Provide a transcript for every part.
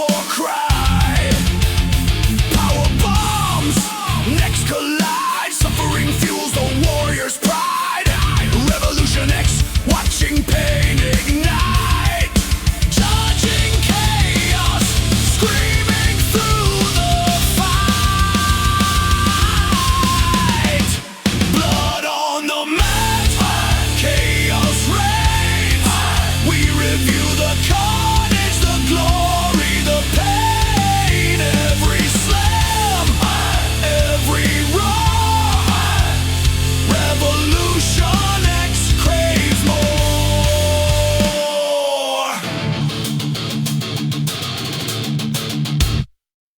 war cry. Power bombs, next collide. Suffering fuels the warrior's pride. Revolution X, watching pain ignite. Judging chaos, screaming through the fight. Blood on the mat, chaos reigns. We review the carnage, the glory, the pain. Every slam, every roar. Revolution X craves more.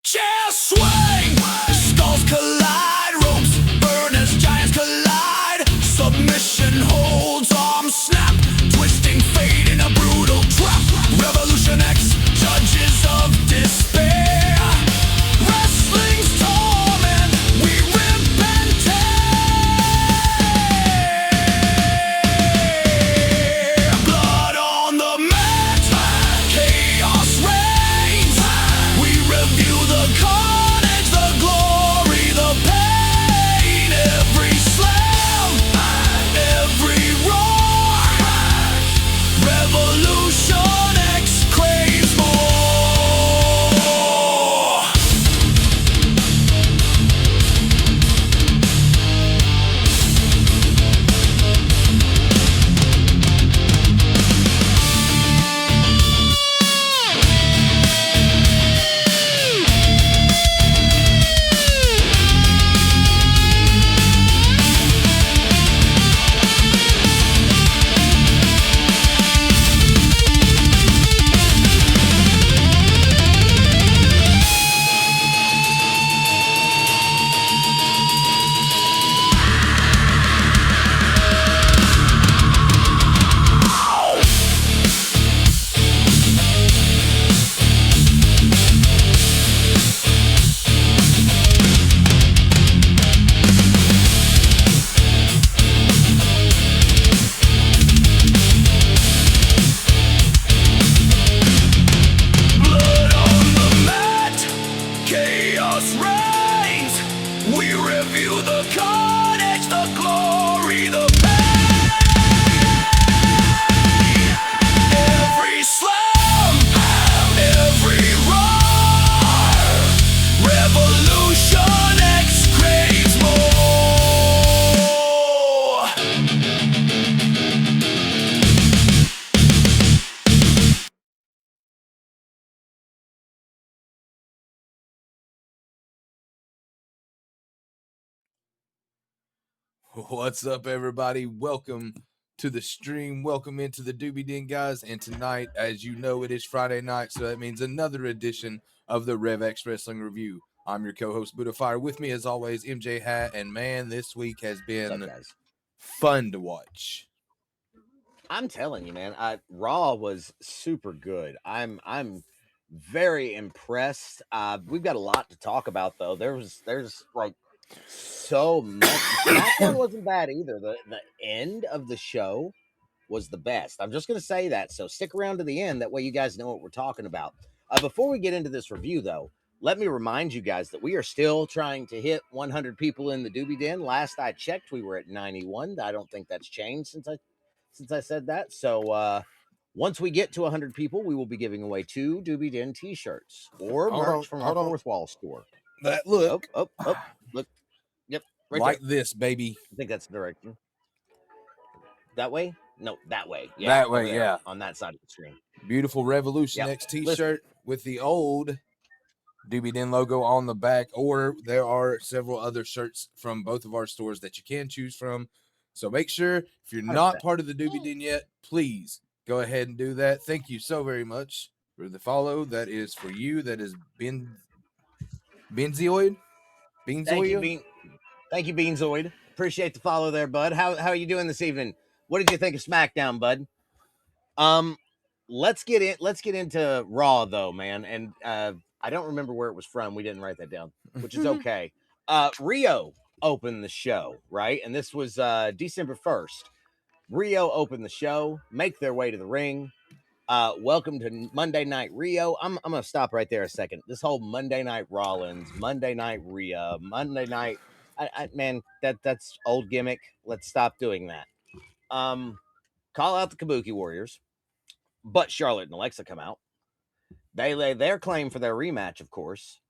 Chairs swing, skulls collide, ropes burn as giants collide. Submission holds, arms snap, twisting fate in a brutal trap. Revolution X, judges of despair. Wrestling's torment, we rip and tear. Blood on the mat, chaos reigns. We review the carnage, the glory, the pain. Every slam, every roar. Revolution X craves more. Blood on the mat, chaos reigns. We review the carnage, the glory, the pain. Every slam, every roar. Revolution X craves more. What's up, everybody? Welcome to the stream. Welcome into the Doobie Den, guys. And tonight, as you know, it is Friday night, so that means another edition of the Rev X Wrestling Review. I'm your co-host, Buddha Fire. With me, as always, MJ Hat. And man, this week has What's been up, guys? fun to watch. I'm telling you, man. Raw was super good. I'm very impressed. We've got a lot to talk about, though. There's like so much. SmackDown wasn't bad either. The end of the show was the best. I'm just gonna say that. So stick around to the end. That way, you guys know what we're talking about. Before we get into this review, though, let me remind you guys that we are still trying to hit 100 people in the Doobie Den. Last I checked, we were at 91. I don't think that's changed since I said that. So once we get to 100 people, we will be giving away 2 Doobie Den t-shirts or Hold merch on, from hold our on. Fourth Wall store. That look, Look. Yep, right like there. this, baby. I think that's the direction. That way? No, that way. Yeah, That way, over there, yeah. on that side of the screen. Beautiful Revolution Yep. X t-shirt with the old Doobie Den logo on the back, or there are several other shirts from both of our stores that you can choose from. So make sure, if you're not 100%. part of the Doobie Den yet, please go ahead and do that. Thank you so very much for the follow. That is for you. That is Benzioid. Thank you, Beanzoid. Appreciate the follow there, bud. How are you doing this evening? What did you think of SmackDown, bud? Let's get into Raw though, man. And I don't remember where it was from. We didn't write that down, which is okay. Rio opened the show, right? And this was December 1st. Rio opened the show, make their way to the ring. Welcome to Monday Night Rio. I'm gonna stop right there a second. This whole Monday Night Rollins, Monday Night Rhea, Monday Night, man, that's old gimmick. Let's stop doing that. Call out the Kabuki Warriors, but Charlotte and Alexa come out. They lay their claim for their rematch, of course,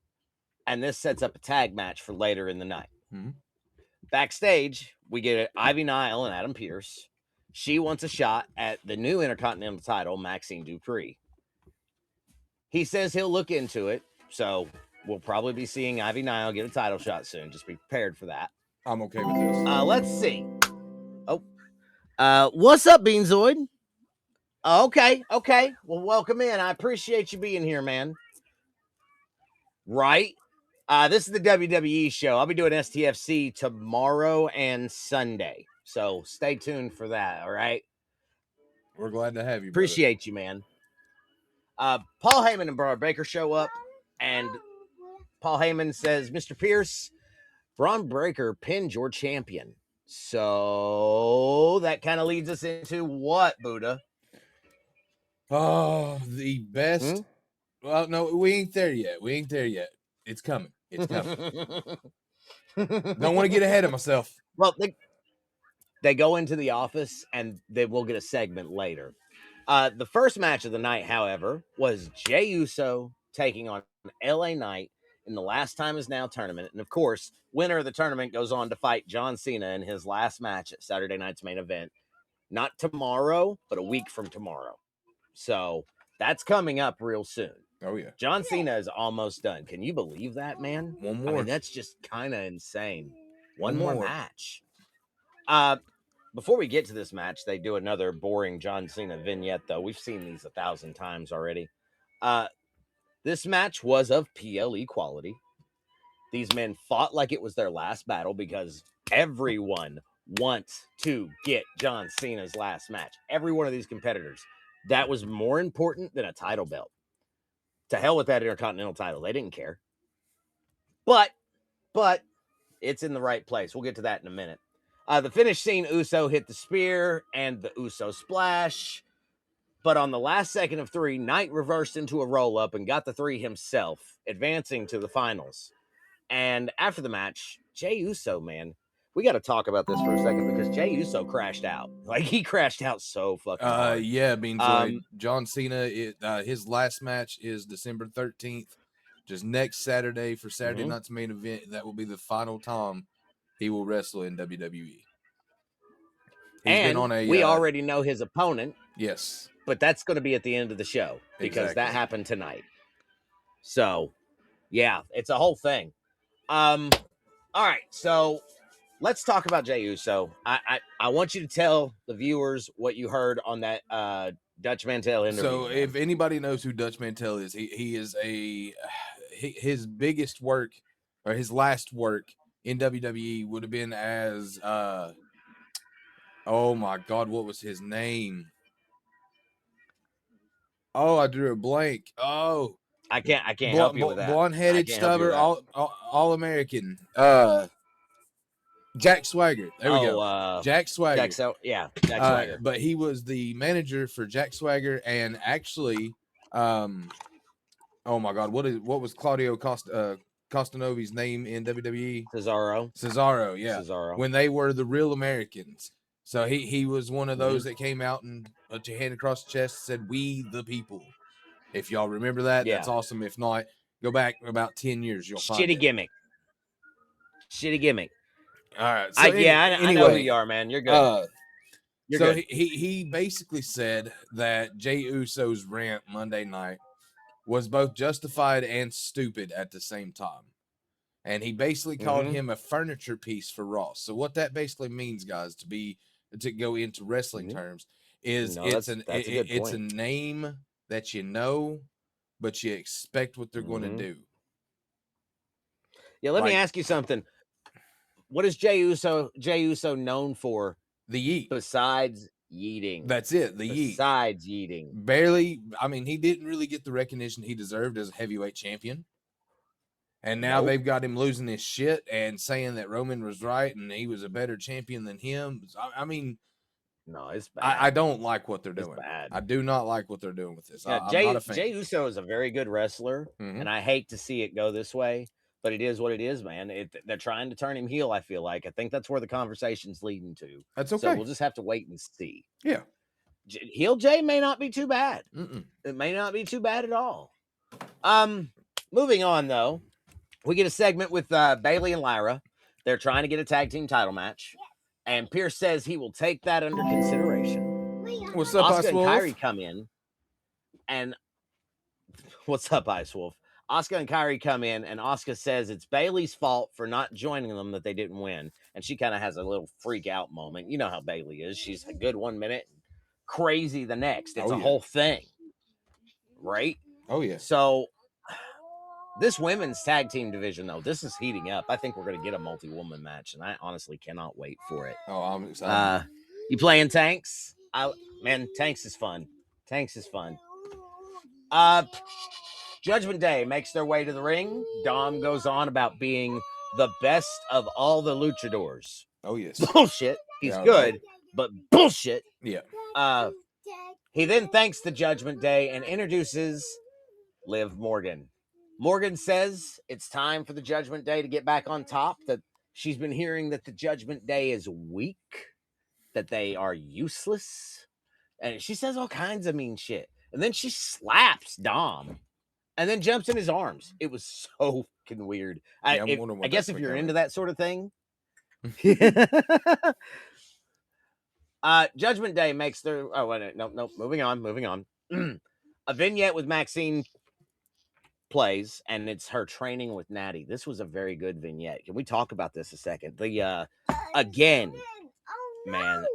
and this sets up a tag match for later in the night. Mm-hmm. Backstage, we get Ivy Nile and Adam Pearce. She wants a shot at the new Intercontinental title, Maxine Dupree. He says he'll look into it, so we'll probably be seeing Ivy Nile get a title shot soon. Just be prepared for that. I'm okay with this. Let's see. What's up, Beanzoid? Okay. Well, welcome in. I appreciate you being here, man. Right? This is the WWE show. I'll be doing STFC tomorrow and Sunday, so stay tuned for that. All right. We're glad to have you. Appreciate you, man. Paul Heyman and Braun Breaker show up, and Paul Heyman says, Mr. Pierce, Braun Breaker pinned your champion. So that kind of leads us into what, Buddha? Oh, the best. Well, no, we ain't there yet. It's coming. It's coming. Don't want to get ahead of myself. Well, they go into the office, and they will get a segment later. The first match of the night, however, was Jey Uso taking on LA Knight in the Last Time Is Now tournament. And of course, winner of the tournament goes on to fight John Cena in his last match at Saturday night's main event. Not tomorrow, but a week from tomorrow. So that's coming up real soon. Oh, yeah. John Cena is almost done. Can you believe that, man? One more. I mean, that's just kind of insane. One One more more. match. Before we get to this match, they do another boring John Cena vignette, though. We've seen these 1,000 times already. This match was of PLE quality. These men fought like it was their last battle because everyone wants to get John Cena's last match. Every one of these competitors. That was more important than a title belt. To hell with that Intercontinental title. They didn't care. But it's in the right place. We'll get to that in a minute. The finish scene, Uso hit the spear and the Uso splash. But on the last second of 3, Knight reversed into a roll-up and got the 3 himself, advancing to the finals. And after the match, Jey Uso, man, we got to talk about this for a second because Jey Uso crashed out. Like, he crashed out so fucking hard. Yeah, John Cena, his last match is December 13th, just next Saturday for Saturday night's main event. That will be the final time he will wrestle in WWE. We already know his opponent. Yes. But that's going to be at the end of the show because that happened tonight. So, yeah, it's a whole thing. All right, so let's talk about Jey Uso. I want you to tell the viewers what you heard on that Dutch Mantel interview. So, if anybody knows who Dutch Mantel is, he is his biggest work or his last work in WWE would have been as oh my God, what was his name? Oh, I drew a blank. Oh, I can't help you with that. Blonde-headed stubber, all American. Jack Swagger. There we go. Jack Swagger. Jack Swagger. But he was the manager for Jack Swagger, and actually, oh my God, what was Claudio Costanovi's name in WWE? Cesaro. Yeah. Cesaro. When they were the Real Americans. So he was one of those that came out and put your hand across the chest and said, "We the people." If y'all remember that, that's awesome. If not, go back about 10 years. You'll find it. Shitty gimmick. All right. So I know who you are, man. You're good. Good. He basically said that Jey Uso's rant Monday night was both justified and stupid at the same time. And he basically called him a furniture piece for Raw. So what that basically means, guys, to go into wrestling terms, is it's a name that you know, but you expect what they're going to do. Yeah, let me ask you something. What is Jey Uso known for? The yeet. Besides yeeting. That's it, the yeet. Besides yeeting. Barely. I mean, he didn't really get the recognition he deserved as a heavyweight champion. And now they've got him losing his shit and saying that Roman was right and he was a better champion than him. I mean, No, it's bad. I don't like what they're It's doing. bad. I do not like what they're doing with this. Yeah, I'm not a fan. Jey Uso is a very good wrestler, Mhm. and I hate to see it go this way, but it is what it is, man. They're trying to turn him heel, I feel like. I think that's where the conversation's leading to. That's So okay. we'll just have to wait and see. Yeah. Heel Jay may not be too bad. Mm-mm. It may not be too bad at all. Moving on, though. We get a segment with Bailey and Lyra. They're trying to get a tag team title match. And Pierce says he will take that under consideration. What's up, Asuka Ice and Wolf? Kyrie come in. And what's up, Ice Wolf? Asuka and Kyrie come in, and Asuka says it's Bailey's fault for not joining them that they didn't win. And she kind of has a little freak out moment. You know how Bailey is. She's a good 1 minute, crazy the next. It's a whole thing. Right? Oh, yeah. So this women's tag team division, though, this is heating up. I think we're going to get a multi-woman match, and I honestly cannot wait for it. Oh, I'm excited. You playing Tanks? Man, Tanks is fun. Tanks is fun. Judgment Day makes their way to the ring. Dom goes on about being the best of all the luchadors. Oh, yes. Bullshit. He's good, but bullshit. Yeah. He then thanks the Judgment Day and introduces Liv Morgan. Morgan says it's time for the Judgment Day to get back on top, that she's been hearing that the Judgment Day is weak, that they are useless. And she says all kinds of mean shit. And then she slaps Dom and then jumps in his arms. It was so fucking weird. I guess if you're into that sort of thing. Judgment Day makes their... Oh, wait, no. Moving on. A vignette with Maxine plays, and it's her training with Natty. This was a very good vignette. Can we talk about this a second? Again, man,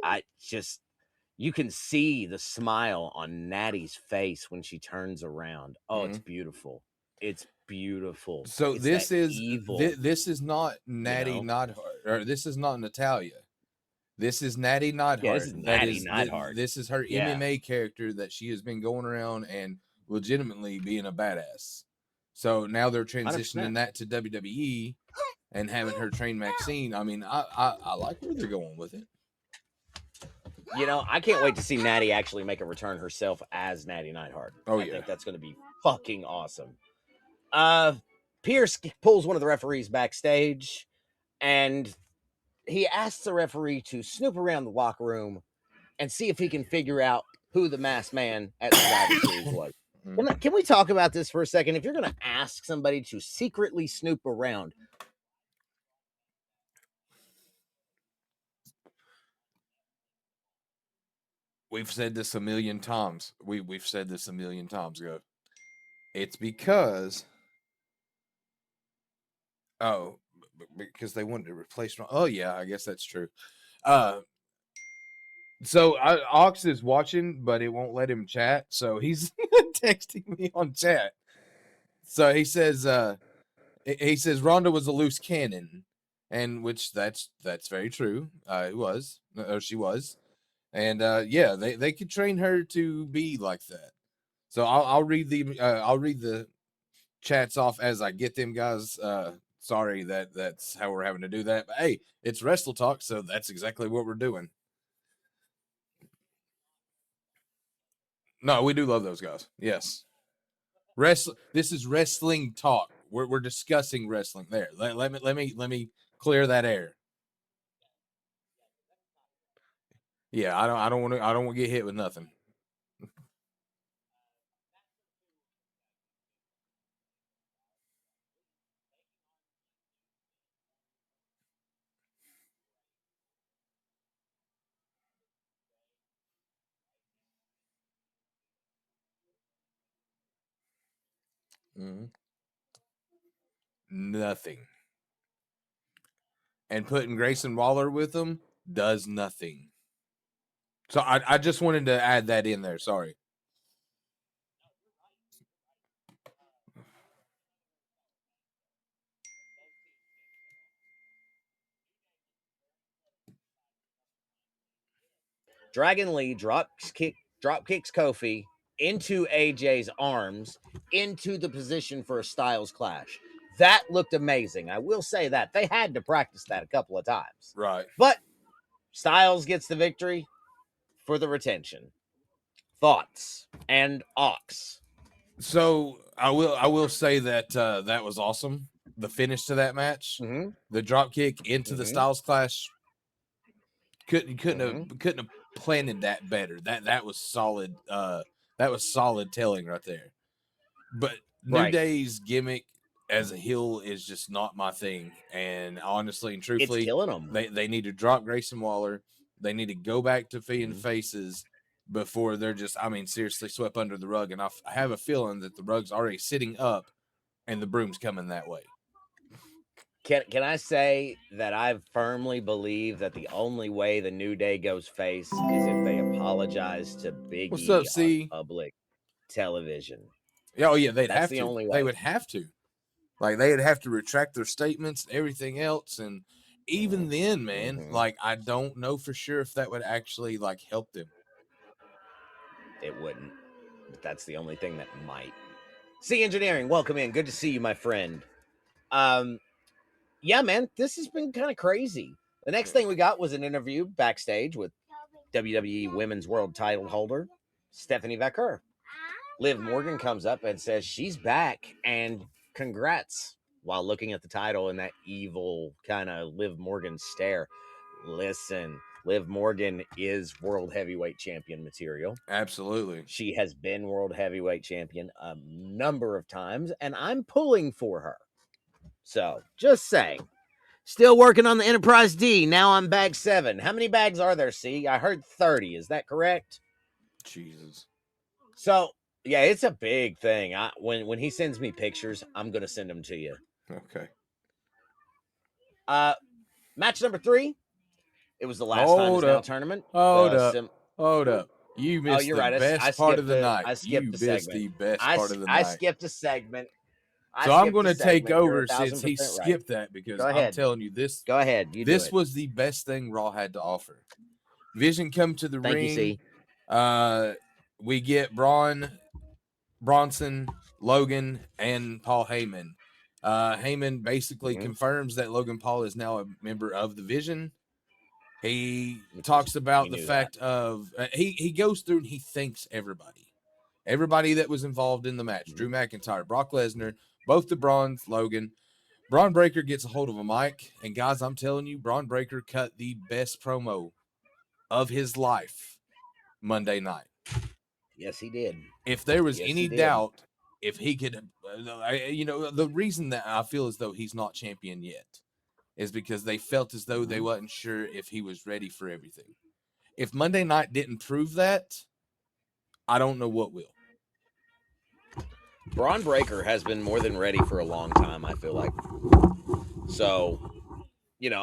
you can see the smile on Natty's face when she turns around. Oh, It's beautiful. It's beautiful. So it's this is evil. This is not Natty Neidhart, or this is not Natalia. This is Natty Neidhart. Yeah, this is Natty Neidhart. This is her MMA character that she has been going around and legitimately being a badass. So now they're transitioning 100%. That to WWE and having her train Maxine. I mean, I like where they're going with it. You know, I can't wait to see Natty actually make a return herself as Natty Neidhart. I think that's going to be fucking awesome. Pierce pulls one of the referees backstage, and he asks the referee to snoop around the locker room and see if he can figure out who the masked man at Survivor Series was. Can we talk about this for a second? If you're going to ask somebody to secretly snoop around, we've said this a million times. We've said this a million times ago. It's because they wanted to replace. Oh yeah, I guess that's true. So Ox is watching, but it won't let him chat. So he's texting me on chat. So he says Ronda was a loose cannon, and which that's very true. She was. And they could train her to be like that. So I'll read the chats off as I get them, guys. Sorry that's how we're having to do that. But hey, it's Wrestle Talk, so that's exactly what we're doing. No, we do love those guys. Yes. This is Wrestling Talk. We're discussing wrestling there. Let me clear that air. Yeah, I don't want to get hit with nothing. Mm-hmm. Nothing. And putting Grayson Waller with them does nothing. So I just wanted to add that in there. Sorry. Dragon Lee drop kicks Kofi into AJ's arms into the position for a Styles clash. That looked amazing. I will say that. They had to practice that a couple of times. Right. But Styles gets the victory. for the retention. Thoughts and Ox. So I will say that that was awesome. The finish to that match, Mm-hmm. the drop kick into the Styles Clash, couldn't have planted that better. That was solid. That was solid telling right there. But New Right. Day's gimmick as a heel is just not my thing. And honestly and truthfully, It's killing them. they need to drop Grayson Waller. They need to go back to feeding faces before they're just, I mean, seriously swept under the rug. And I have a feeling that the rug's already sitting up and the broom's coming that way. Can I say that I firmly believe that the only way the New Day goes face is if they apologize to Big What's E up, on C? public television. Yeah, oh yeah, they'd That's have the to. only way. They would have to. Like they'd have to retract their statements, everything else, and even then, man, like I don't know for sure if that would actually like help them. It wouldn't. But that's the only thing that might. C Engineering, welcome in. Good to see you, my friend. Yeah, man, this has been kind of crazy. The next thing we got was an interview backstage with WWE Women's World Title holder Stephanie Vaquer. Liv Morgan comes up and says she's back and congrats while looking at the title in that evil kind of Liv Morgan stare. Listen, Liv Morgan is World Heavyweight Champion material. Absolutely. She has been World Heavyweight Champion a number of times, and I'm pulling for her. So, just saying. Still working on the Enterprise D. Now I'm bag 7. How many bags are there, C? I heard 30. Is that correct? Jesus. So, yeah, it's a big thing. When he sends me pictures, I'm going to send them to you. Okay. Match number 3. It was the last time is now tournament. Hold up. You missed you're the right. best part of the night. I skipped You the missed segment. the best part of the night. I skipped a segment. So I'm going to take over since he skipped that because I'm telling you this. Go ahead. This was the best thing Raw had to offer. Vision come to the ring. We get Bronson, Logan, and Paul Heyman. Heyman basically confirms that Logan Paul is now a member of the Vision. He talks about the fact of he goes through and he thanks everybody that was involved in the match. Drew McIntyre, Brock Lesnar, both the Brawns, Logan. Braun Breaker gets a hold of a mic, and guys, I'm telling you, Braun Breaker cut the best promo of his life Monday night. Yes, he did. If there was any doubt, if he could, the reason that I feel as though he's not champion yet is because they felt as though they wasn't sure if he was ready for everything. If Monday night didn't prove that, I don't know what will. Braun Breaker has been more than ready for a long time, I feel like. So,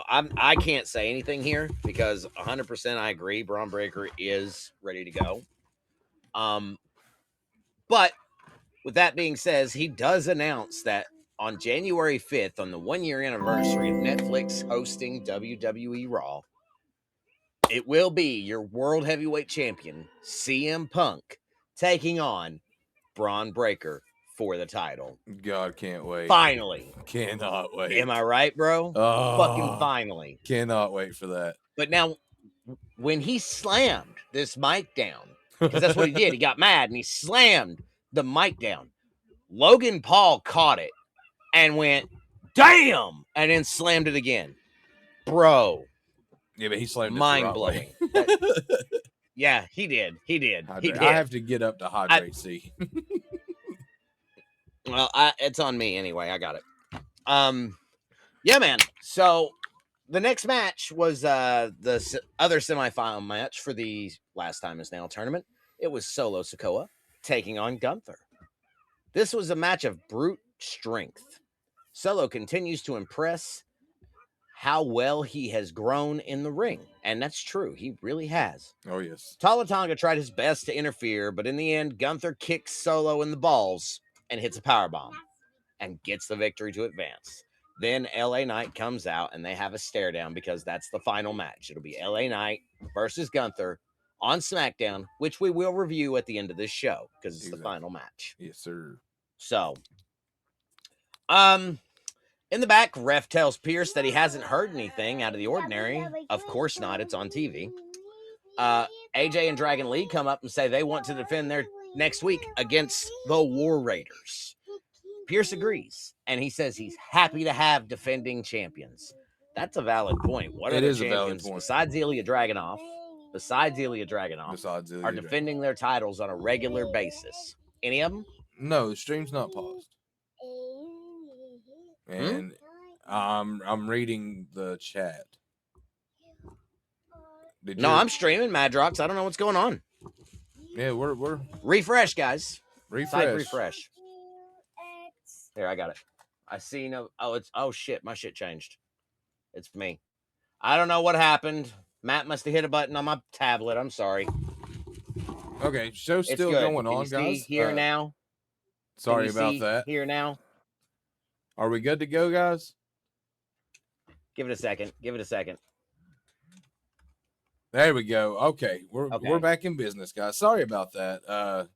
I can't say anything here because 100% I agree. Braun Breaker is ready to go. But with that being said, he does announce that on January 5th, on the 1-year anniversary of Netflix hosting WWE Raw, it will be your World Heavyweight Champion, CM Punk, taking on Braun Breaker for the title. God, can't wait. Finally. Cannot wait. Am I right, bro? Fucking finally. Cannot wait for that. But now, when he slammed this mic down, because that's what he did. He got mad and he slammed the mic down. Logan Paul caught it and went, damn, and then slammed it again. Bro. Yeah, but he slammed it mind-blowing. Yeah, he did. He did. I have to get up to hydrate, see. Well, it's on me anyway. I got it. Yeah, man. So the next match was the other semifinal match for the Last Time Is Now tournament. It was Solo Sikoa taking on Gunther. This was a match of brute strength. Solo continues to impress how well he has grown in the ring. And that's true. He really has. Oh, yes. Tala Tonga tried his best to interfere, but in the end, Gunther kicks Solo in the balls and hits a powerbomb and gets the victory to advance. Then LA Knight comes out and they have a stare down because that's the final match. It'll be LA Knight versus Gunther on SmackDown, which we will review at the end of this show because it's the final match. Yes, sir. So, in the back, Ref tells Pierce that he hasn't heard anything out of the ordinary. Of course not. It's on TV. AJ and Dragon Lee come up and say they want to defend their next week against the War Raiders. Pierce agrees, and he says he's happy to have defending champions. That's a valid point. What are the champions besides Ilya Dragunov? Are defending their titles on a regular basis? Any of them? No, the stream's not paused. And I'm reading the chat. I'm streaming Madrox. I don't know what's going on. Yeah, we're refresh, guys. Refresh. Here, I got it. I see no. Oh shit, my shit changed. It's me. I don't know what happened. Matt must have hit a button on my tablet. I'm sorry. Okay, show's still going on, guys. Here now. Sorry about that. Here now. Are we good to go, guys? Give it a second. There we go. Okay, we're back in business, guys. Sorry about that.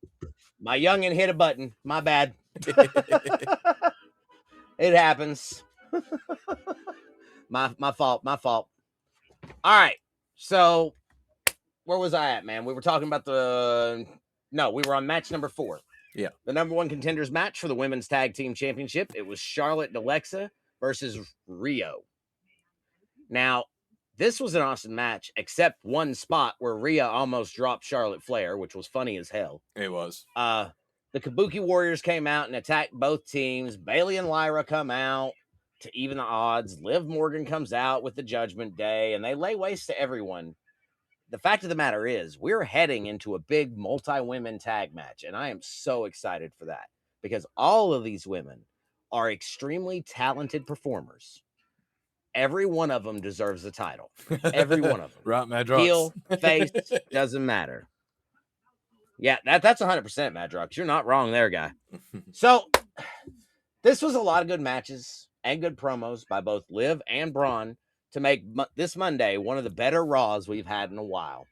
My youngin hit a button. My bad. It happens. my fault. All right. So where was I at, man? We were talking about we were on match number 4. Yeah. The number 1 contenders match for the women's tag team championship. It was Charlotte and Alexa versus Rio. Now, this was an awesome match, except one spot where Rhea almost dropped Charlotte Flair, which was funny as hell. It was. The Kabuki Warriors came out and attacked both teams. Bayley and Lyra come out to even the odds. Liv Morgan comes out with the Judgment Day, and they lay waste to everyone. The fact of the matter is, we're heading into a big multi-women tag match, and I am so excited for that because all of these women are extremely talented performers. Every one of them deserves a title. Every one of them. Right, Madrox. Heel, face, doesn't matter. Yeah, that's 100% Madrox. You're not wrong there, guy. So, this was a lot of good matches and good promos by both Liv and Braun to make this Monday one of the better Raws we've had in a while.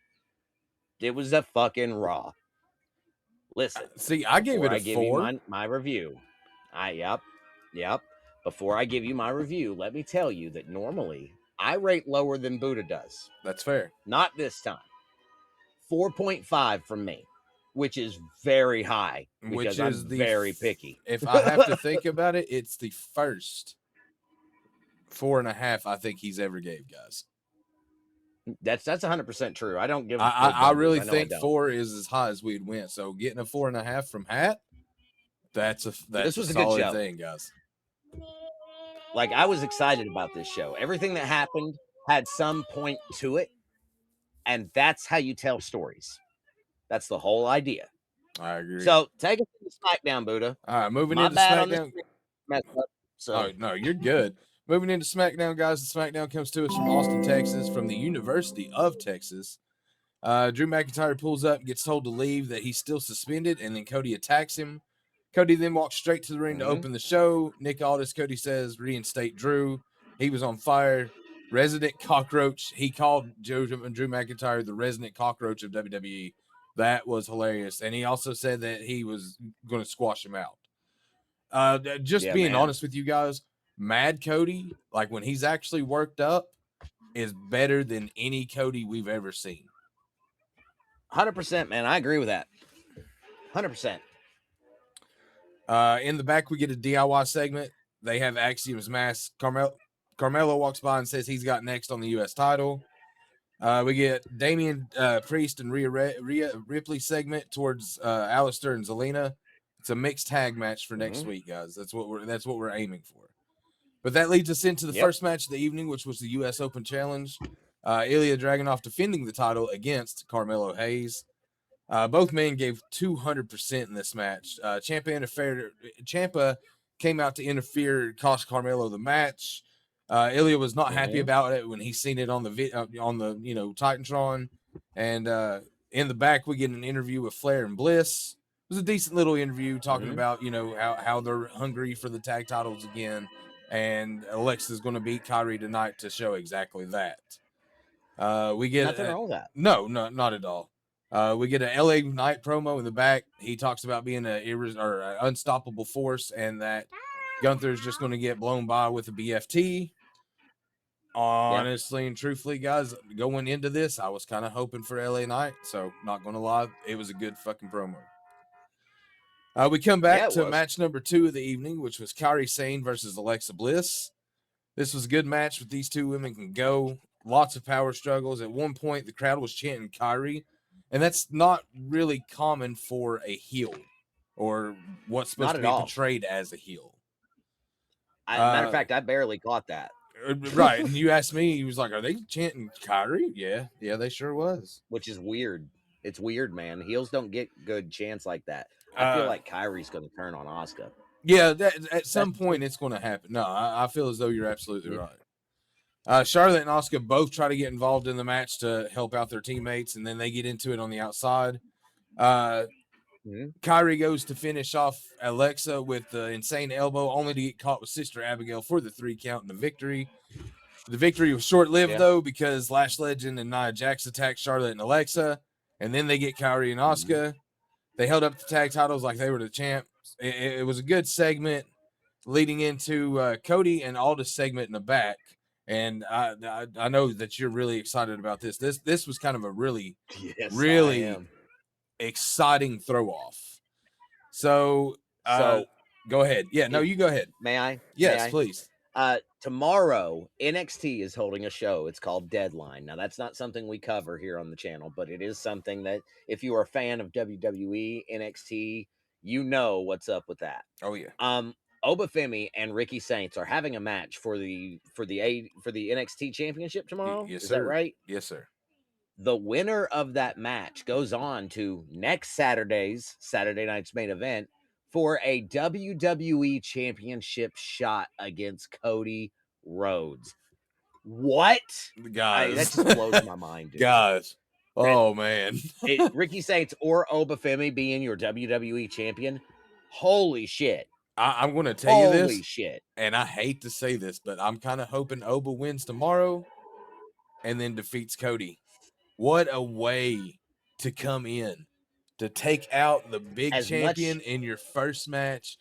It was a fucking Raw. Listen. See, I gave it a 4. My review. Yep. Before I give you my review, let me tell you that normally I rate lower than Buddha does. That's fair. Not this time. 4.5 from me, which is very high because I'm very picky. If I have to think about it, it's the first 4.5 I think he's ever gave, guys. That's 100% true. I don't give. I really think 4 is as high as we'd went. So getting a 4.5 from Hat, this was a solid good thing, guys. Like, I was excited about this show. Everything that happened had some point to it, and that's how you tell stories. That's the whole idea. I agree. So take us to SmackDown, Buddha. All right, moving into SmackDown. So no, you're good. Moving into SmackDown, guys. The SmackDown comes to us from Austin, Texas, from the University of Texas. Drew McIntyre pulls up, gets told to leave, that he's still suspended, and then Cody attacks him. Cody then walks straight to the ring to open the show. Nick Aldis, Cody says, reinstate Drew. He was on fire. Resident Cockroach. He called Drew McIntyre the Resident Cockroach of WWE. That was hilarious. And he also said that he was going to squash him out. Being honest with you guys, Mad Cody, like when he's actually worked up, is better than any Cody we've ever seen. 100%, man. I agree with that. 100%. In the back, we get a DIY segment. They have Axiom's mask. Carmelo walks by and says he's got next on the U.S. title. We get Damian Priest and Rhea Ripley segment towards Alistair and Zelina. It's a mixed tag match for next week, guys. That's what we're aiming for. But that leads us into the first match of the evening, which was the U.S. Open Challenge. Ilya Dragunov defending the title against Carmelo Hayes. Both men gave 200% in this match. Ciampa came out to interfere, cost Carmelo the match. Ilya was not happy about it when he seen it on the Titantron. And in the back, we get an interview with Flair and Bliss. It was a decent little interview talking about how they're hungry for the tag titles again, and Alexa's going to beat Kyrie tonight to show exactly that. We get nothing wrong with that. No, not at all. We get an LA Knight promo in the back. He talks about being an unstoppable force, and that Gunther is just going to get blown by with a BFT. honestly and truthfully, guys, going into this, I was kind of hoping for LA Knight. So, not going to lie, it was a good fucking promo. We come back to match number 2 of the evening, which was Kairi Sane versus Alexa Bliss. This was a good match with these two women can go. Lots of power struggles. At one point, the crowd was chanting Kairi, and that's not really common for a heel or what's supposed to be portrayed as a heel. Matter of fact, I barely caught that. Right, and you asked me, he was like, "Are they chanting Kairi?" Yeah, they sure was. Which is weird. It's weird, man. Heels don't get good chants like that. I feel like Kairi's going to turn on Asuka. Yeah, at some point it's going to happen. No, I feel as though you're absolutely right. Charlotte and Asuka both try to get involved in the match to help out their teammates, and then they get into it on the outside. Kairi goes to finish off Alexa with the insane elbow, only to get caught with Sister Abigail for the 3 count and the victory. The victory was short-lived, though, because Lash Legend and Nia Jax attacked Charlotte and Alexa, and then they get Kairi and Asuka. They held up the tag titles like they were the champs. It was a good segment leading into Cody and Aldis segment in the back. And I know that you're really excited about this. This was kind of a really exciting throw off. So go ahead. Yeah, no, you go ahead. May I? Yes, please. Tomorrow, NXT is holding a show. It's called Deadline. Now, that's not something we cover here on the channel, but it is something that if you are a fan of WWE, NXT, you know what's up with that. Oh, yeah. Obafemi and Ricky Saints are having a match for the NXT Championship tomorrow. Yes, is sir. that right? Yes, sir. The winner of that match goes on to next Saturday night's main event for a WWE Championship shot against Cody Rhodes. What? Guys. That just blows my mind, dude. Guys. Oh, man. Ricky Saints or Obafemi being your WWE champion. Holy shit. I'm going to tell you this. Holy shit. And I hate to say this, but I'm kind of hoping Oba wins tomorrow and then defeats Cody. What a way to come in, to take out the big champion in your first match.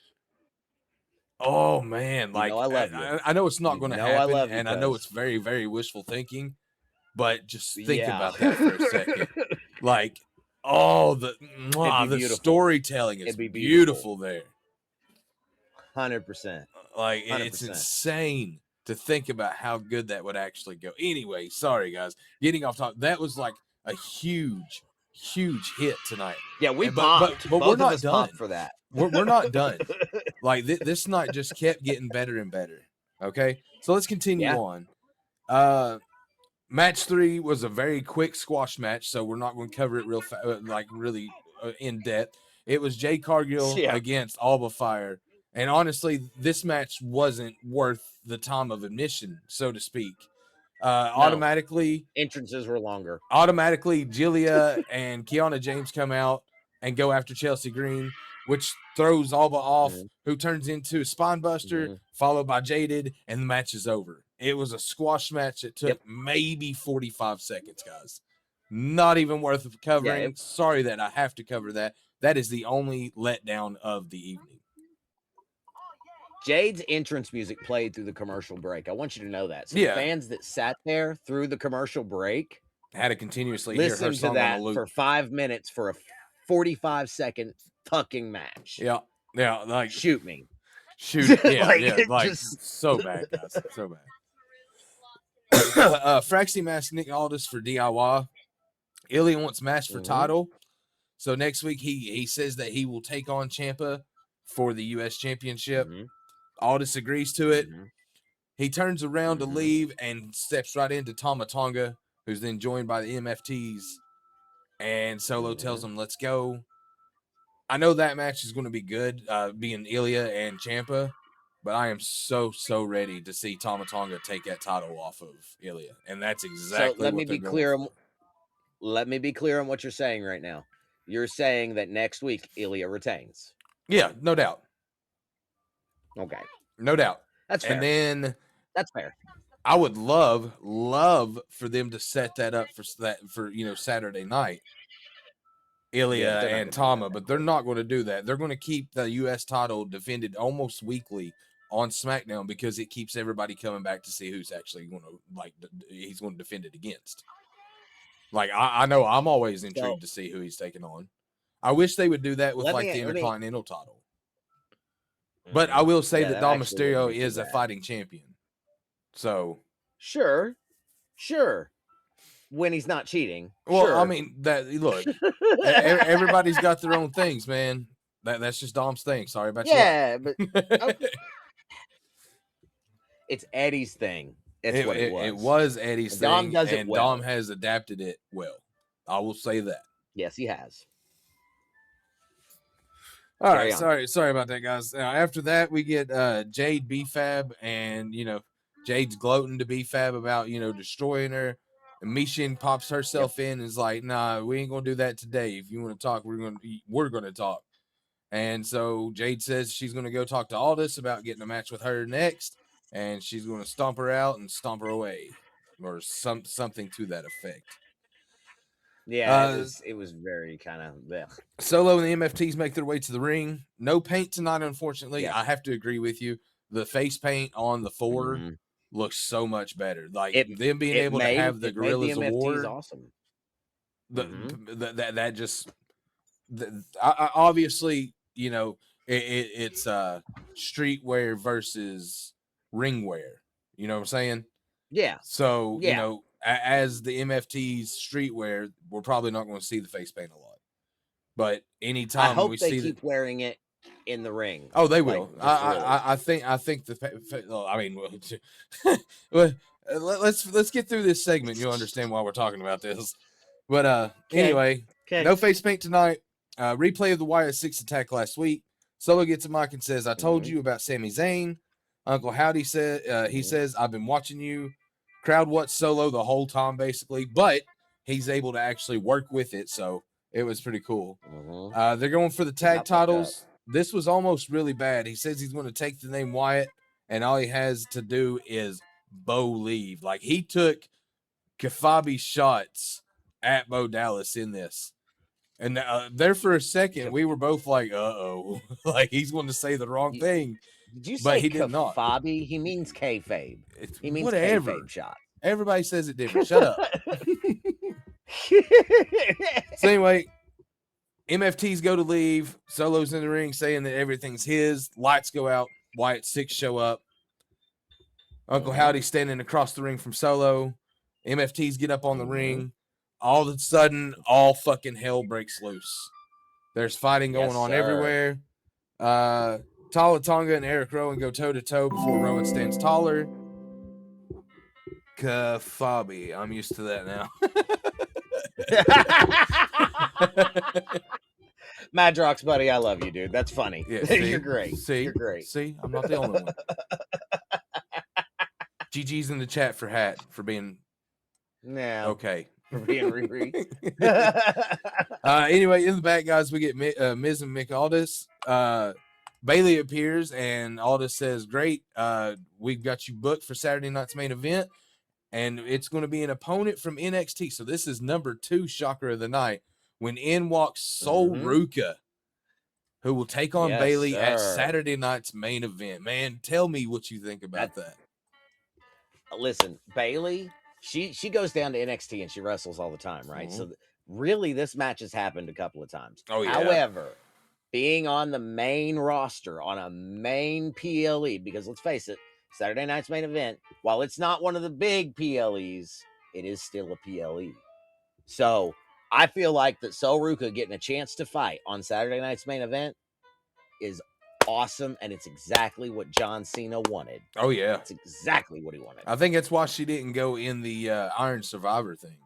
Oh, man. Like, I love you. I know it's not going to happen, and I know it's very, very wishful thinking, but just think about that for a second. Like, the storytelling is beautiful there. 100%. Like, it's insane to think about how good that would actually go. Anyway, sorry, guys. Getting off topic. That was like a huge, huge hit tonight. Yeah, we popped. But we're not done for that. We're not done. Like, this night just kept getting better and better. Okay? So let's continue on. Match 3 was a very quick squash match, so we're not going to cover it really in depth. It was Jade Cargill against Alba Fire. And honestly, this match wasn't worth the time of admission, so to speak. Automatically, entrances were longer. Automatically, Jillia and Kiana James come out and go after Chelsea Green, which throws Alba off, who turns into a spine buster, followed by Jaded, and the match is over. It was a squash match that took maybe 45 seconds, guys. Not even worth covering. Sorry that I have to cover that. That is the only letdown of the evening. Jade's entrance music played through the commercial break. I want you to know that. So the fans that sat there through the commercial break had to continuously hear her song to that on a loop for 5 minutes for a 45-second fucking match. Yeah, like shoot me. Shoot, like so bad, guys. So bad. Fraxy masked Nick Aldis for DIY. Ilya wants match for title. So next week he says that he will take on Ciampa for the U.S. Championship. Aldis agrees to it. He turns around to leave and steps right into Tama Tonga, who's then joined by the MFTs. And Solo tells him, "Let's go." I know that match is going to be good, being Ilya and Ciampa, but I am so ready to see Tama Tonga take that title off of Ilya, and that's exactly. So let me be clear. Let me be clear on what you're saying right now. You're saying that next week Ilya retains. Yeah, no doubt. Okay, no doubt. That's fair. And then that's fair. I would love for them to set that up for Saturday night. Ilya and Tama, but they're not going to do that. They're going to keep the U.S. title defended almost weekly on SmackDown because it keeps everybody coming back to see who's actually going to he's going to defend it against. Like I know I'm always intrigued to see who he's taking on. I wish they would do that with the Intercontinental title. But I will say that Dom Mysterio is a fighting champion. So sure. When he's not cheating. Well, sure. I mean look, everybody's got their own things, man. That's just Dom's thing. Sorry about you. Yeah, but okay. It's Eddie's thing. That's what it was. It was Eddie's thing. Dom does it well. Dom has adapted it well. I will say that. Yes, he has. All right, sorry about that, guys. After that, we get Jade B-Fab, and Jade's gloating to B-Fab about destroying her. And Michin pops herself in and is like, "Nah, we ain't gonna do that today. If you want to talk, we're gonna talk." And so Jade says she's gonna go talk to Aldis about getting a match with her next, and she's gonna stomp her out and stomp her away, or something to that effect. Yeah, it was very kind of. Solo and the MFTs make their way to the ring. No paint tonight, unfortunately. Yeah. I have to agree with you. The face paint on the 4 looks so much better. Like them being able to have the Gorillas Award, awesome. That just obviously it's streetwear versus ringwear. You know what I'm saying? Yeah. So as the MFT's streetwear, we're probably not going to see the face paint a lot. But anytime I hope we they see keep wearing it in the ring. Oh, they will. I think let's get through this segment. You'll understand why we're talking about this. But anyway, no face paint tonight. Replay of the Wyatt 6 attack last week. Solo gets a mic and says, "I told you about Sami Zayn." Uncle Howdy said he says, "I've been watching you." Crowd watched Solo the whole time, basically, but he's able to actually work with it, so it was pretty cool. They're going for the tag titles. This was almost really bad. He says he's going to take the name Wyatt, and all he has to do is Bo leave. Like, he took Kafabi shots at Bo Dallas in this. And there for a second, we were both like, uh-oh. Like, he's going to say the wrong thing. Did you say Kafabi? He means kayfabe. He means kayfabe shot. Everybody says it different. Shut up. So anyway, MFTs go to leave. Solo's in the ring saying that everything's his. Lights go out. Wyatt 6 show up. Uncle Howdy standing across the ring from Solo. MFTs get up on the ring. All of a sudden, all fucking hell breaks loose. There's fighting going on everywhere. Tala Tonga and Eric Rowan go toe-to-toe before Rowan stands taller. Kafabi. I'm used to that now. Madrox, buddy, I love you, dude. That's funny. Yeah, you're great. You're great. See, I'm not the only one. GG's in the chat for Hat for being okay. For being Riri. Anyway, in the back, guys, we get Miz and Mick Aldis. Bailey appears, and Aldis says, "Great, we've got you booked for Saturday night's main event, and it's going to be an opponent from NXT." So this is number 2 shocker of the night. When in walks Sol Ruka, who will take on Bailey at Saturday night's main event. Man, tell me what you think about that. Listen, Bailey, she goes down to NXT and she wrestles all the time, right? So really, this match has happened a couple of times. Oh, yeah. However, being on the main roster, on a main PLE, because let's face it, Saturday night's main event, while it's not one of the big PLEs, it is still a PLE. So I feel like that Sol Ruka getting a chance to fight on Saturday night's main event is awesome, and it's exactly what John Cena wanted. Oh, yeah. It's exactly what he wanted. I think that's why she didn't go in the Iron Survivor thing.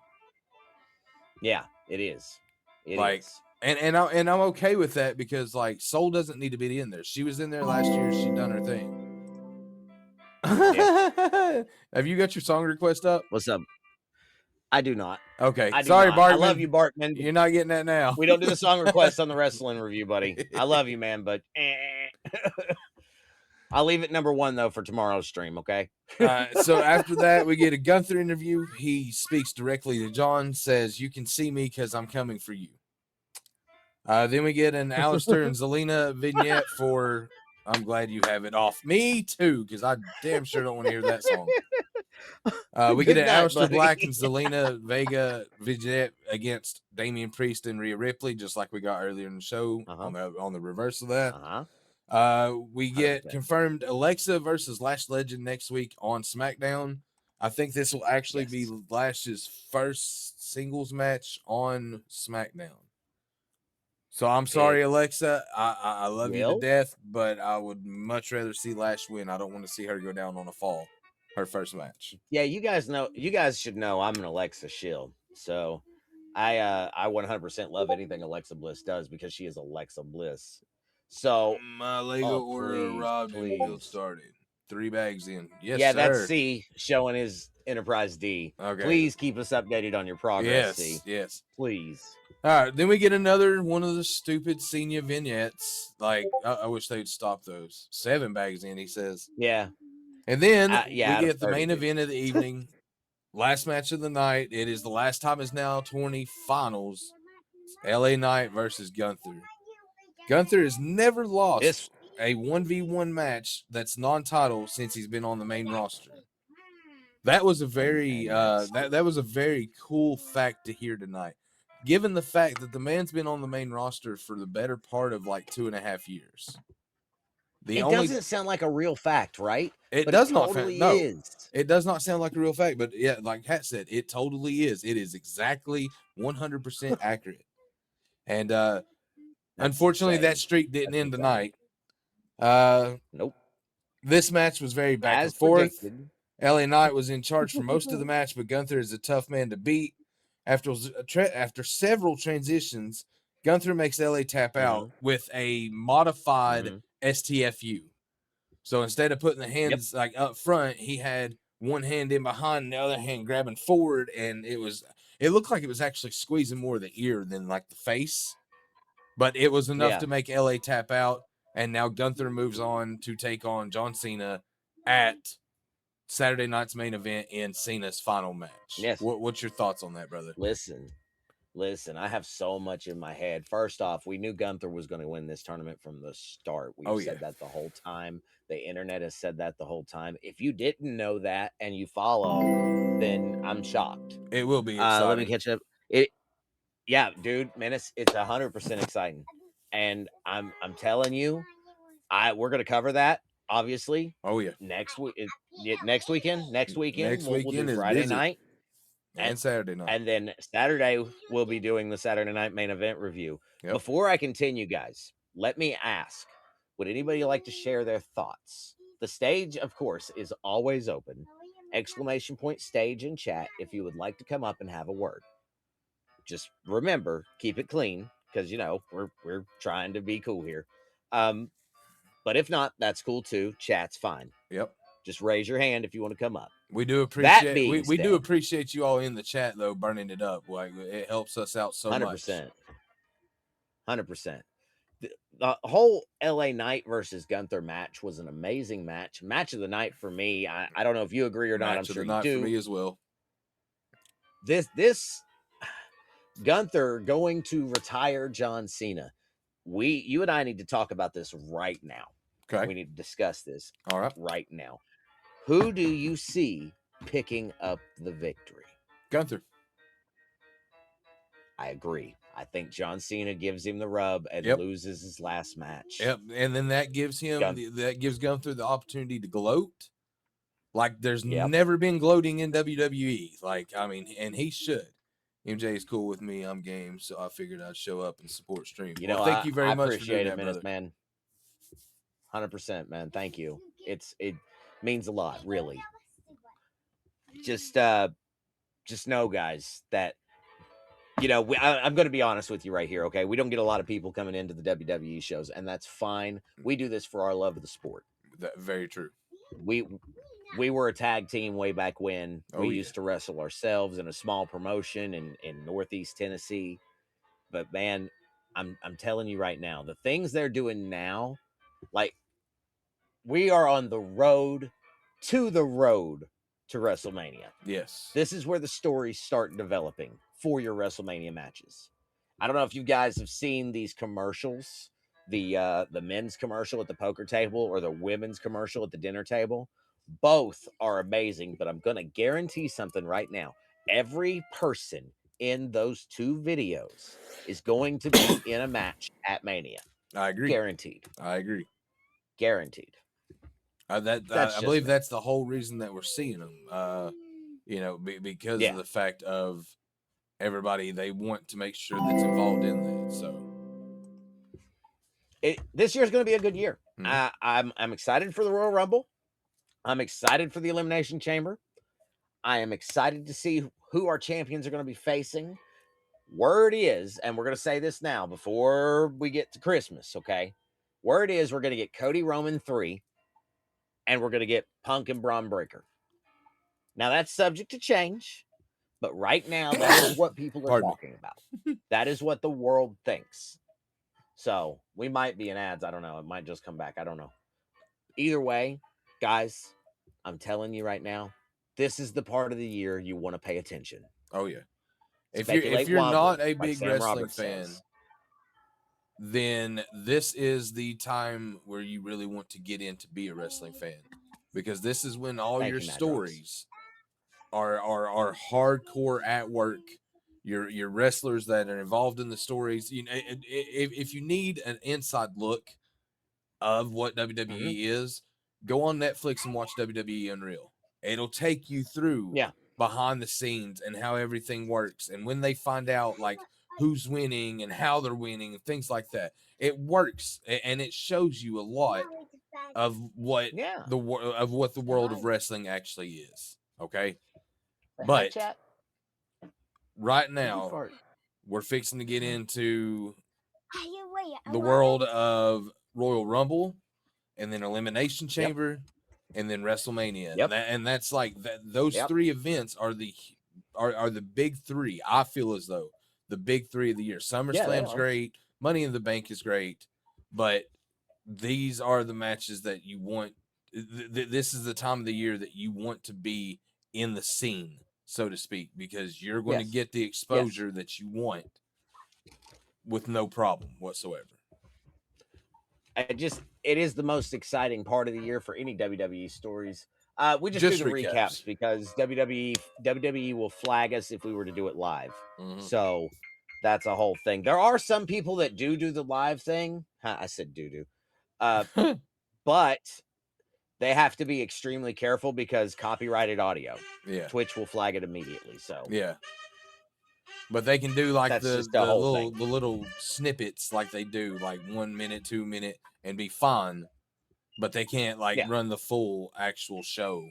Yeah, it is. It is. And I'm okay with that because, like, Sol doesn't need to be in there. She was in there last year. She done her thing. Yeah. Have you got your song request up? What's up? I do not. Okay. Sorry, Bartman. I love you, Bartman. You're not getting that now. We don't do the song request on the wrestling review, buddy. I love you, man, but I'll leave it number 1, though, for tomorrow's stream, okay? So after that, we get a Gunther interview. He speaks directly to John, says, "You can see me because I'm coming for you." Then we get an Alistair and Zelina vignette for I'm glad you have it off. Me too, because I damn sure don't want to hear that song. We get Good an night, Aleister Black buddy. and Zelina Vega Vignette against Damian Priest and Rhea Ripley, just like we got earlier in the show. Uh-huh. On the reverse of that. We get 100%. confirmed Alexa versus Lash Legend next week on SmackDown. I think this will actually be Yes. Lash's first singles match on SmackDown. So I'm sorry, Alexa. I love you to will? death, but I would much rather see Lash win. I don't want to see her go down on a fall. Her first match. Yeah, you guys should know I'm an Alexa shill. So I 100% love anything Alexa Bliss does because she is Alexa Bliss. So My Lego order please, arrived and meal please. started. 3 bags in. Yes, Yeah, sir. that's C showing his Enterprise D. Okay. Please keep us updated on your progress, C. Yes. Please. All right, then we get another one of the stupid senior vignettes. Like, I wish they'd stop those. 7 bags in, he says. Yeah. And then Yeah, we out of get the 30, main dude. event of the evening. Last match of the night. It is the Last Time Is Now 20 finals. LA Knight versus Gunther. Gunther has never lost a 1v1 match that's non-title since he's been on the main roster. That was a very that was a very cool fact to hear tonight. Given the fact that the man's been on the main roster for the better part of like 2.5 years. Doesn't sound like a real fact, right? It But does it not. totally No, is. it does not sound like a real fact. But yeah, like Hat said, it totally is. It is exactly 100% accurate. And unfortunately, insane. that streak didn't That's end insane. tonight. Nope. This match was very back As and forth. predicted. LA Knight was in charge for most of the match, but Gunther is a tough man to beat. After several transitions, Gunther makes LA tap out with a modified STFU. So instead of putting the hands like up front, he had one hand in behind and the other hand grabbing forward, and it looked like it was actually squeezing more of the ear than like the face. But it was enough to make LA tap out, and now Gunther moves on to take on John Cena at Saturday night's main event in Cena's final match. Yes. What's your thoughts on that, brother? Listen, I have so much in my head. First off, we knew Gunther was going to win this tournament from the start. We've said that the whole time. The internet has said that the whole time. If you didn't know that and you follow, then I'm shocked. It will be exciting. Let me catch up. Yeah, dude, man, it's 100% exciting. And I'm telling you, we're gonna cover that, obviously. Oh yeah. Next weekend, we'll do is Friday busy. night and Saturday night. And then Saturday, we'll be doing the Saturday night main event review. Before I continue, guys, let me ask, would anybody like to share their thoughts? The stage, of course, is always open. ! Stage in chat if you would like to come up and have a word. Just remember, keep it clean, because, we're trying to be cool here. But if not, that's cool too. Chat's fine. Yep. Just raise your hand if you want to come up. We do appreciate we do appreciate you all in the chat though, burning it up. Like it helps us out so 100%. much. 100%. The whole LA Knight versus Gunther match was an amazing match. Match of the night for me. I don't know if you agree or not. I'm sure you do. For me as well. This Gunther going to retire John Cena. You and I need to talk about this right now. Okay. We need to discuss this. All right. Right now. Who do you see picking up the victory? Gunther. I agree. I think John Cena gives him the rub and loses his last match. Yep. And then that gives Gunther the opportunity to gloat. Like there's never been gloating in WWE. Like, I mean, and he should. MJ is cool with me. I'm game, so I figured I'd show up and support stream. Thank you very much for doing that, brother. Man. 100%, man. Thank you. It means a lot, really. Just know, guys, that I'm going to be honest with you right here. Okay, we don't get a lot of people coming into the WWE shows, and that's fine. We do this for our love of the sport. Very true. We were a tag team way back when. We used to wrestle ourselves in a small promotion in Northeast Tennessee. But man, I'm telling you right now, the things they're doing now, like we are on the road to WrestleMania. Yes. This is where the stories start developing for your WrestleMania matches. I don't know if you guys have seen these commercials the men's commercial at the poker table or the women's commercial at the dinner table. Both are amazing, but I'm going to guarantee something right now. Every person in those two videos is going to be in a match at Mania. I agree. Guaranteed. I agree. Guaranteed. I That's believe me. that's the whole reason that we're seeing them. Because Yeah. of the fact of everybody, they want to make sure that's involved in that. So This year's going to be a good year. Mhm. I'm excited for the Royal Rumble. I'm excited for the Elimination Chamber. I am excited to see who our champions are going to be facing. Word is, and we're going to say this now before we get to Christmas, okay? Word is we're going to get Cody Roman 3, and we're going to get Punk and Braun Breaker. Now, that's subject to change, but right now, that is what people are Pardon me. talking about. That is what the world thinks. So we might be in ads. I don't know. It might just come back. I don't know. Either way, guys, I'm telling you right now, this is the part of the year you want to pay attention. Oh yeah. If Speculate you're wildly, not a like big Sam wrestling Roberts fan, says. then this is the time where you really want to get in to be a wrestling fan, because this is when all Thank your you, Matt Drops. stories are hardcore at work. Your wrestlers that are involved in the stories. You know, if you need an inside look of what WWE is, go on Netflix and watch WWE Unreal. It'll take you through behind the scenes and how everything works, and when they find out like who's winning and how they're winning and things like that. It works, and it shows you a lot of what the world of wrestling actually is. Okay, but chat. right now fart? we're fixing to get into the world of Royal Rumble, and then Elimination Chamber, and then WrestleMania. Yep. And that's like that. Those three events are the big three. I feel as though the big three of the year. SummerSlam's great. Money in the Bank is great, but these are the matches that you want. This is the time of the year that you want to be in the scene, so to speak, because you're going to get the exposure that you want with no problem whatsoever. It is the most exciting part of the year for any WWE stories. We just do the recaps because WWE will flag us if we were to do it live. Mhm. So that's a whole thing. There are some people that do the live thing. I said do. But they have to be extremely careful because copyrighted audio. Yeah. Twitch will flag it immediately. So yeah. But they can do like that's the little snippets like they do, like 1 minute, 2 minute, and be fine. But they can't run the full actual show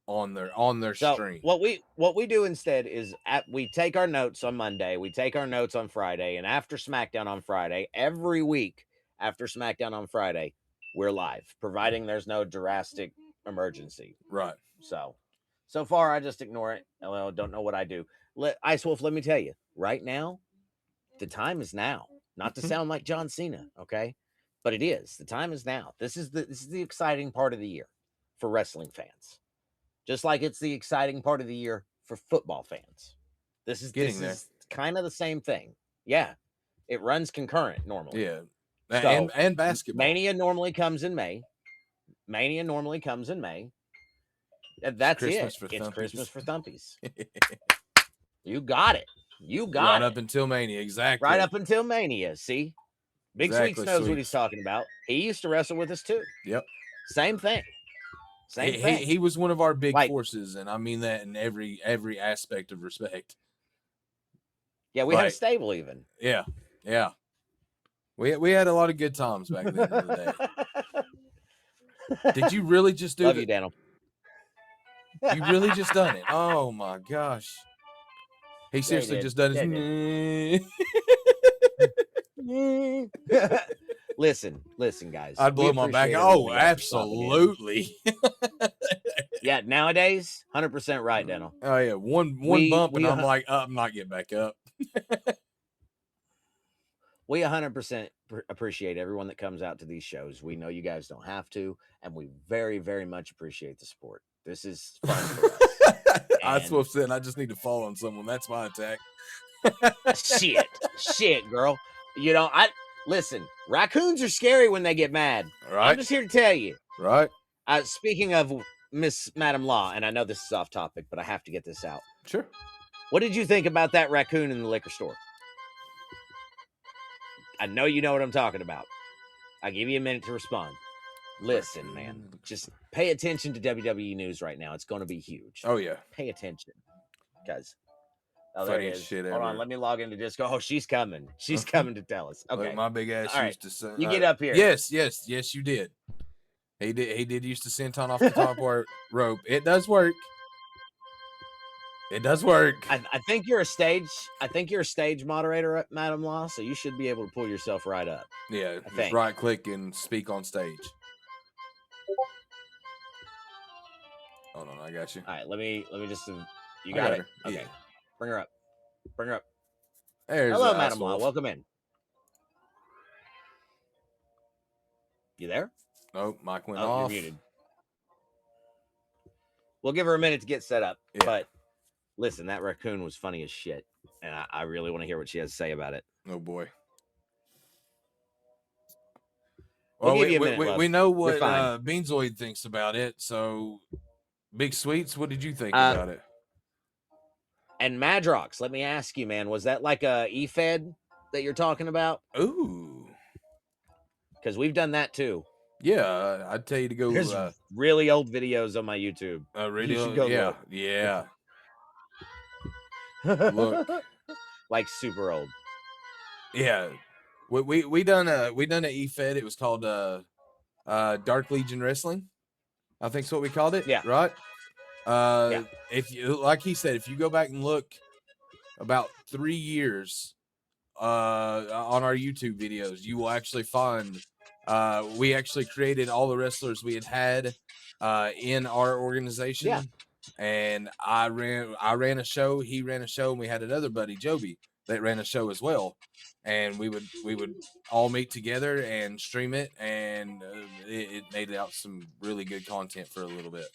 on their stream. What we do instead is we take our notes on Monday, we take our notes on Friday, and after SmackDown on Friday, every week after SmackDown on Friday, we're live, providing there's no drastic emergency. Right. So far, I just ignore it. Well, don't know what I do. Ice Wolf, let me tell you, right now, the time is now. Not to sound like John Cena, okay? But it is. The time is now. This is the exciting part of the year for wrestling fans. Just like it's the exciting part of the year for football fans. This is kind of the same thing. Yeah. It runs concurrent normally. Yeah. So, and basketball. Mania normally comes in May. That's Christmas it. It's Thumpies. Christmas for Thumpies. You got it. Right up until Mania, exactly. Right up until Mania. See? Big Sweets knows what he's talking about. He used to wrestle with us too. Yep. Same thing. He was one of our big forces, and I mean that in every aspect of respect. Yeah, we had a stable even. Yeah. We had a lot of good times back then in the day. Did you really just do Love you, Daniel. You really just done it? Oh my gosh. He seriously just done it. Listen, guys. I'd blow my back. Oh, absolutely. Yeah, nowadays, 100% right, Daniel. Oh yeah, one bump and I'm like, I'm not getting back up. We 100% appreciate everyone that comes out to these shows. We know you guys don't have to, and we very, very much appreciate the support. This is fun for us. That's what I'm saying. I just need to fall on someone. That's my attack. Shit, girl. You know, Listen, raccoons are scary when they get mad. I'm Right. just here to tell you. Right. Speaking of Miss Madam Law, and I know this is off topic, but I have to get this out. Sure. What did you think about that raccoon in the liquor store? I know you know what I'm talking about. I'll give you a minute to respond. Listen, man, just pay attention to WWE News right now. It's going to be huge. Oh yeah. Pay attention, guys. Oh, there it Funniest is. shit Hold on, ever. let me log into Disco. Oh, she's coming. She's coming to tell us. Look, Okay, my big ass all right. used to say, You get up here. Yes, you did. He did used to senton off the top rope. It does work. It does work. I think you're a stage. I think you're a stage moderator, Madam Law. So you should be able to pull yourself right up. Yeah, I just think. right click and speak on stage. Hold on, I got you. All right, let me just. You I got it. her. Okay, Yeah. bring her up. Bring her up. There's Hello, the Madam asshole. Law. Welcome in. You there? Nope, mic went Oh, off. you're muted. We'll give her a minute to get set up. Yeah. But listen, that raccoon was funny as shit, and I really want to hear what she has to say about it. Oh boy. We'll Well, give you a minute, we know You're what fine. Beanzoid thinks about it. So, Big Sweets, what did you think about it? And Madrox, let me ask you, man, was that like a E-Fed that you're talking about? Ooh. Because we've done that too. Yeah, I'd tell you to go. There's really old videos on my YouTube. Radio, You should go yeah, look. yeah. Look, like super old. Yeah, we done a E-Fed. It was called Dark Legion Wrestling. I think's what we called it. Yeah. Right. Yeah. If you, like he said, if you go back and look about 3 years on our YouTube videos, you will actually find we actually created all the wrestlers we had in our organization. Yeah. And I ran a show, he ran a show, and we had another buddy, Joby, that ran a show as well. And we would all meet together and stream it, and it made out some really good content for a little bit.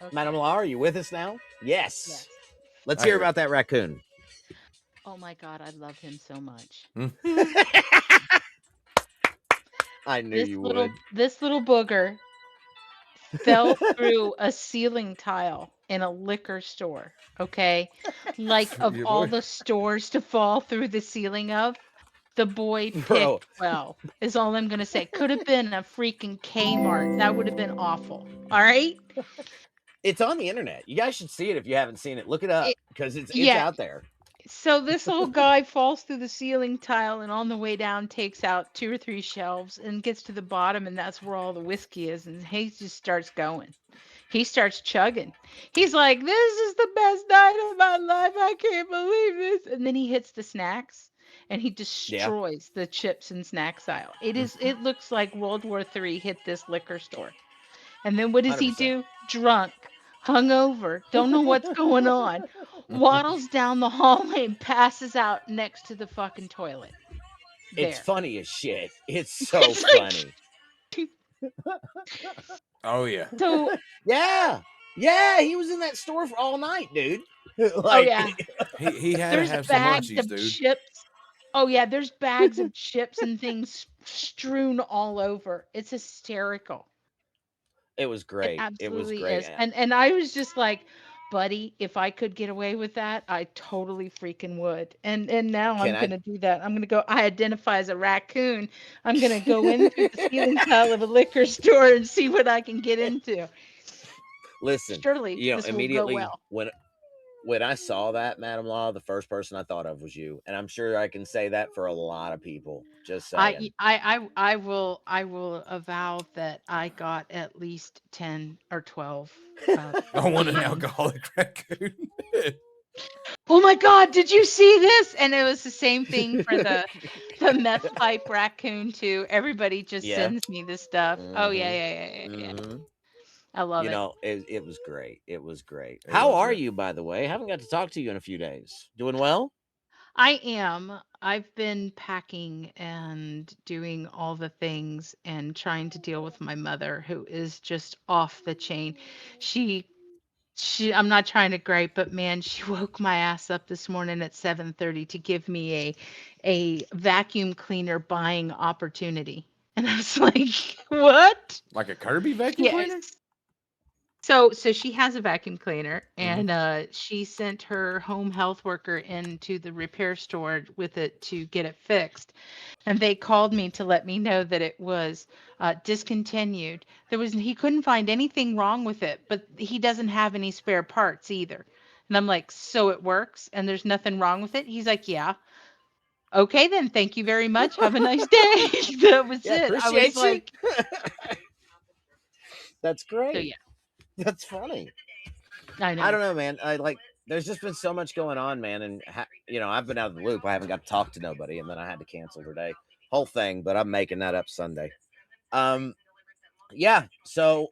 Okay. Madam Law, are you with us now? Yes. Yes. Let's I hear hear. about that raccoon. Oh my God, I love him so much. I knew you would. This little booger fell through a ceiling tile in a liquor store. Okay, like of Your all boy. the stores to fall through the ceiling of, the boy picked Bro. well. Is all I'm gonna say. Could have been a freaking Kmart. That would have been awful. All right. It's on the internet. You guys should see it if you haven't seen it. Look it up because it's Yeah. out there. So this little guy falls through the ceiling tile and on the way down takes out 2 or 3 shelves and gets to the bottom, and that's where all the whiskey is, and he just starts going. He starts chugging. He's like, "This is the best night of my life. I can't believe this." And then he hits the snacks and he destroys the chips and snacks aisle. It looks like World War III hit this liquor store. And then what does he 100%. do? Drunk, hungover, don't know what's going on, waddles down the hallway and passes out next to the fucking toilet. It's There. funny as shit. It's so It's like- funny. Oh yeah. So Yeah. Yeah, he was in that store for all night, dude. oh yeah, He had to there's have some bags munchies, of dude. chips. Oh yeah, there's bags of chips and things strewn all over. It's hysterical. It was great. It It was absolutely great. is. And I was just like, buddy, if I could get away with that, I totally freaking would. And now Can I'm I- gonna do that. I'm gonna go. I identify as a raccoon. I'm gonna go in through the ceiling tile of a liquor store and see what I can get into. Listen, Surely you know, this will go immediately well. when I saw that, Madam Law, the first person I thought of was you, and I'm sure I can say that for a lot of people. Just saying. I will avow that I got at least 10 or 12. I want an alcoholic raccoon. Oh my God, did you see this? And it was the same thing for the meth pipe raccoon too. Everybody just Yeah. sends me this stuff. Oh Mhm. yeah. Mhm. I love You it. know, it was great. It was great. It How was are great. you, by the way? Haven't got to talk to you in a few days. Doing well? I am. I've been packing and doing all the things and trying to deal with my mother, who is just off the chain. She I'm not trying to gripe, but man, she woke my ass up this morning at 7:30 to give me a vacuum cleaner buying opportunity. And I was like, what? Like a Kirby vacuum cleaner? Yes. So she has a vacuum cleaner, Mhm. and she sent her home health worker into the repair store with it to get it fixed. And they called me to let me know that it was discontinued. He couldn't find anything wrong with it, but he doesn't have any spare parts either. And I'm like, so it works and there's nothing wrong with it? He's like, yeah. Okay, then. Thank you very much. Have a nice day. That was Yeah, it. I was appreciate you. like, That's so great. yeah, That's funny. I know. I don't know, man. I like. There's just been so much going on, man, and I've been out of the loop. I haven't got to talk to nobody, and then I had to cancel today, whole thing. But I'm making that up Sunday. Yeah. So,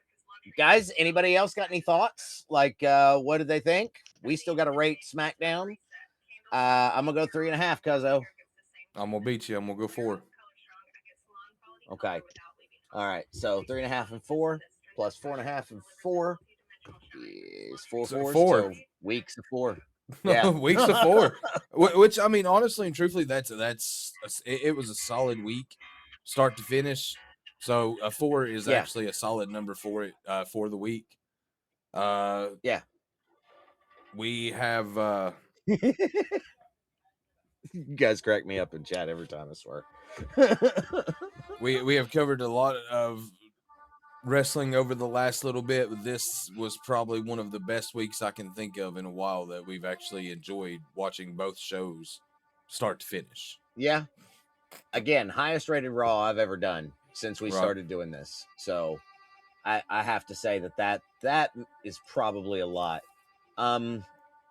guys, anybody else got any thoughts? Like, what did they think? We still got to rate SmackDown. I'm gonna go 3.5, Cuzzo. I'm gonna beat you. I'm gonna go 4. Okay. All right. So 3.5 and 4 plus 4.5 and 4 is 4 So fours. 4. So weeks of 4. Yeah. Weeks of 4. Which I mean, honestly and truthfully, it was a solid week, start to finish. So a 4 is Yeah. actually a solid number for it for the week. Yeah. We have You guys crack me up in chat every time, I swear. we have covered a lot of wrestling over the last little bit, but this was probably one of the best weeks I can think of in a while that we've actually enjoyed watching both shows start to finish. Yeah. Again, highest rated Raw I've ever done since we Right. started doing this. So I have to say that is probably a lot.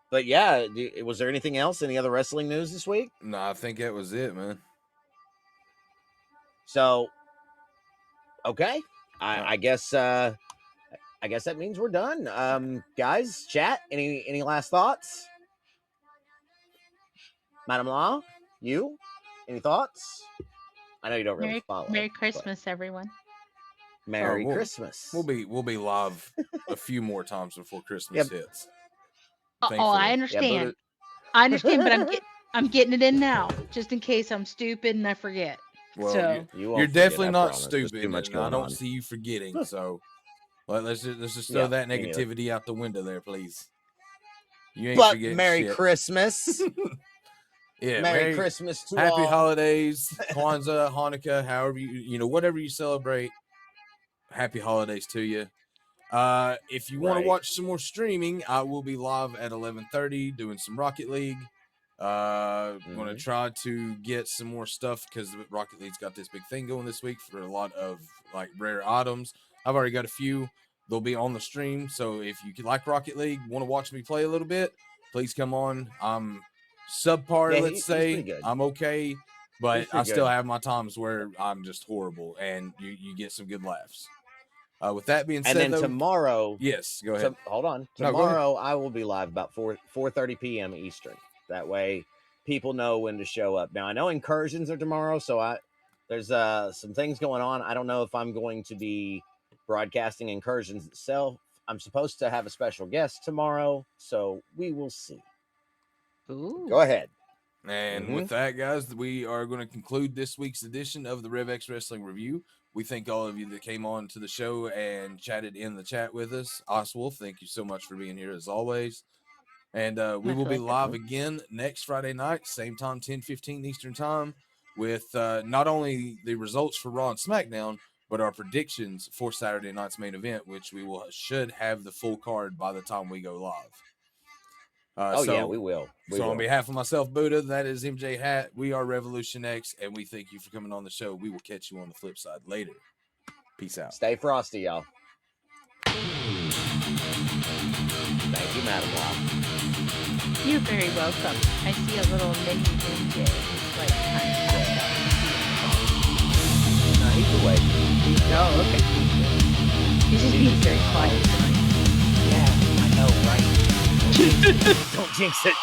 But yeah, was there anything else? Any other wrestling news this week? No, I think that was it, man. So, okay, I guess that means we're done. Guys, chat. Any last thoughts? Madam Law, you, any thoughts? I know you don't really follow. Merry Christmas, everyone. Merry Christmas. We'll be live a few more times before Christmas hits. Oh, I understand. Yeah, I understand, but I'm getting it in now, just in case I'm stupid and I forget. Well, so you're definitely not stupid. Too much and I don't on. see you forgetting. So let's just throw that negativity out the window there, please. You ain't But forgetting Merry shit. Christmas. Yeah, Merry Christmas to Happy all. holidays, Kwanzaa, Hanukkah, however whatever you celebrate. Happy holidays to you. If you want to watch some more streaming, I will be live at 11:30 doing some Rocket League. Going to try to get some more stuff because Rocket League's got this big thing going this week for a lot of like rare items. I've already got a few. They'll be on the stream. So if you like Rocket League, want to watch me play a little bit, please come on. I'm subpar, let's say. I'm okay, but I still have my times where I'm just horrible, and you get some good laughs. With that being said, and then tomorrow, yes, go ahead. Hold on. Tomorrow, I will be live about 4:30 p.m. Eastern. That way, people know when to show up. Now, I know incursions are tomorrow, so there's some things going on. I don't know if I'm going to be broadcasting incursions itself. I'm supposed to have a special guest tomorrow, so we will see. Ooh. Go ahead. And with that, guys, we are going to conclude this week's edition of the Rev X Wrestling Review. We thank all of you that came on to the show and chatted in the chat with us. Oswolf, thank you so much for being here as always. And we will be live again next Friday night, same time, 10:15 Eastern time, with not only the results for Raw and SmackDown, but our predictions for Saturday night's main event, which we should have the full card by the time we go live. Yeah, we will. On behalf of myself, Buddha, that is MJ Hat. We are Revolution X, and we thank you for coming on the show. We will catch you on the flip side later. Peace out. Stay frosty, y'all. Thank you, Madam Law. You're very welcome. I see a little mini MJ. Like, He's awake. oh, okay. He's just being very quiet tonight. Yeah, I know, right? Don't jinx it.